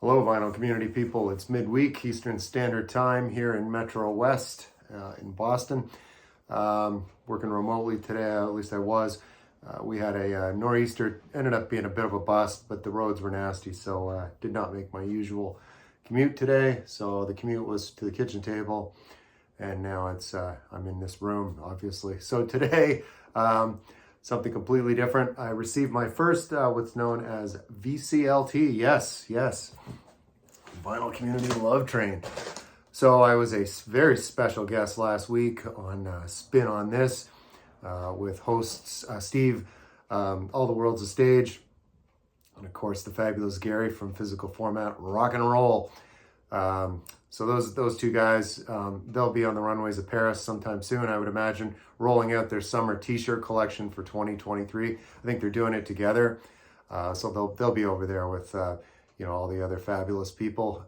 Hello, vinyl community people. It's midweek Eastern Standard Time here in Metro West in Boston. Working remotely today, at least I was. We had a nor'easter, ended up being a bit of a bust, but the roads were nasty, so did not make my usual commute today. So the commute was to the kitchen table, and now it's I'm in this room, obviously. So today, something completely different. I received my first what's known as VCLT. Yes, Vinyl Community Love Train. So I was a very special guest last week on Spin on This with hosts Steve, All the World's a Stage, and of course the fabulous Gary from Physical Format Rock and Roll. So those two guys, they'll be on the runways of Paris sometime soon, I would imagine, rolling out their summer t-shirt collection for 2023. I think they're doing it together. So they'll be over there with all the other fabulous people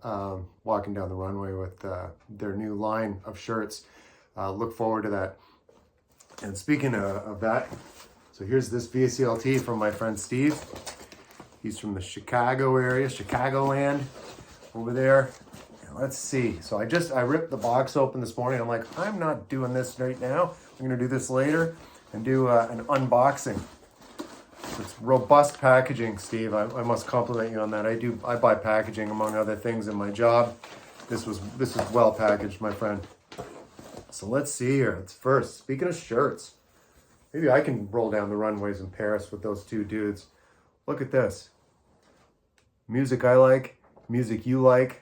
walking down the runway with their new line of shirts. Look forward to that. And speaking of that, so here's this VCLT from my friend Steve. He's from the Chicago area, Chicagoland over there. Let's see. So I ripped the box open this morning. I'm like, I'm not doing this right now. I'm going to do this later and do an unboxing. It's robust packaging, Steve. I must compliment you on that. I buy packaging among other things in my job. This was well packaged, my friend. So let's see here. It's first. Speaking of shirts, maybe I can roll down the runways in Paris with those two dudes. Look at this. Music I like, music you like.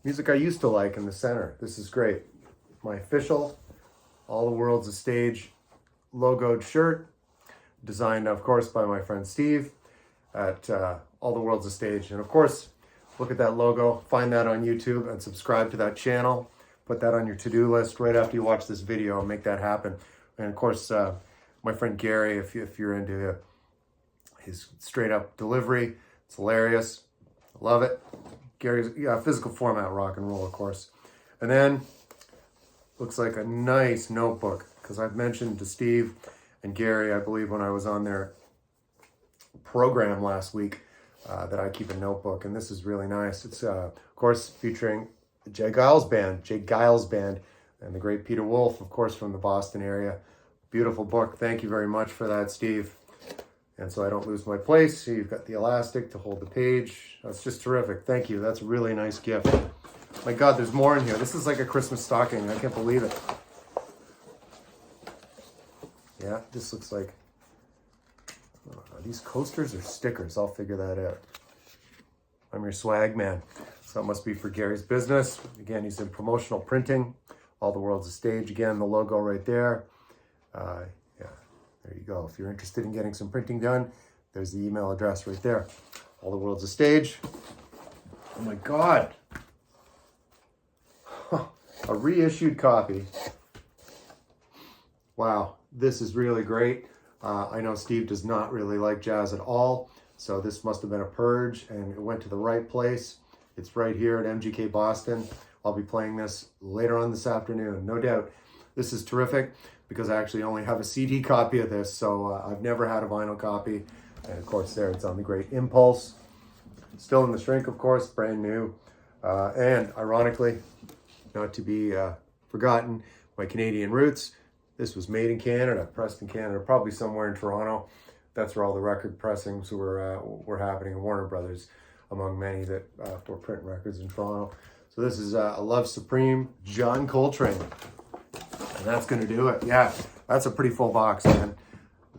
Music I used to like in the center. This is great. My official All the World's a Stage logoed shirt, designed, of course, by my friend Steve at All the World's a Stage. And of course, look at that logo. Find that on YouTube and subscribe to that channel. Put that on your to-do list right after you watch this video and make that happen. And of course, my friend Gary, if you're into his straight up delivery, it's hilarious. I love it. Gary's Physical Format Rock and Roll, of course. And then looks like a nice notebook, because I've mentioned to Steve and Gary, I believe when I was on their program last week, that I keep a notebook, and this is really nice. It's of course featuring Jay Giles Band, and the great Peter Wolf, of course, from the Boston area. Beautiful book. Thank you very much for that, Steve. And so I don't lose my place. So you've got the elastic to hold the page. That's just terrific. Thank you. That's a really nice gift. My God, there's more in here. This is like a Christmas stocking. I can't believe it. Yeah, this looks like, are these coasters or stickers? I'll figure that out. I'm your swag man. So it must be for Gary's business. Again, he's in promotional printing. All the World's a Stage. Again, the logo right there. There you go. If you're interested in getting some printing done, there's the email address right there. All the World's a Stage. Oh my God. A reissued copy. Wow, this is really great. I know Steve does not really like jazz at all, so this must have been a purge, and it went to the right place. It's right here at MGK Boston. I'll be playing this later on this afternoon, no doubt. This is terrific, because I actually only have a CD copy of this, so I've never had a vinyl copy. And of course there, it's on the great Impulse. Still in the shrink, of course, brand new. And ironically, not to be forgotten, my Canadian roots. This was made in Canada, pressed in Canada, probably somewhere in Toronto. That's where all the record pressings were happening, Warner Brothers, among many that for print records in Toronto. So this is a Love Supreme, John Coltrane. And that's going to do it. Yeah, that's a pretty full box, man.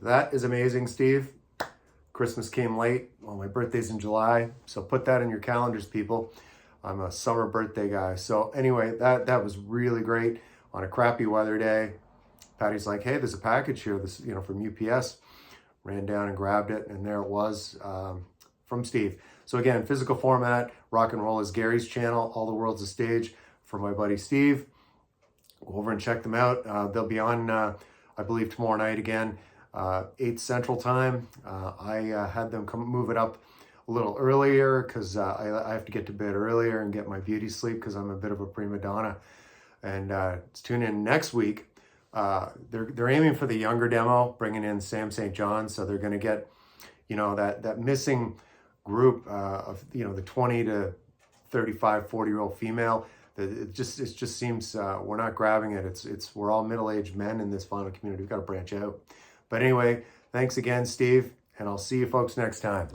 That is amazing, Steve. Christmas came late. Well, my birthday's in July, so put that in your calendars, people. I'm a summer birthday guy. So anyway, that was really great on a crappy weather day. Patty's like, hey, there's a package here, this from UPS. Ran down and grabbed it, and there it was from Steve. So again, Physical Format Rock and Roll is Gary's channel. All the World's a Stage for my buddy Steve. Go over and check them out. They'll be on, I believe, tomorrow night again, 8 Central Time. I had them move it up a little earlier because I have to get to bed earlier and get my beauty sleep because I'm a bit of a prima donna. And tune in next week. They're aiming for the younger demo, bringing in Sam St. John, so they're going to get, that missing group of, the 20 to 35, 40-year-old female. It just seems we're not grabbing it. We're all middle-aged men in this fauna community. We've got to branch out. But anyway, thanks again, Steve, and I'll see you folks next time.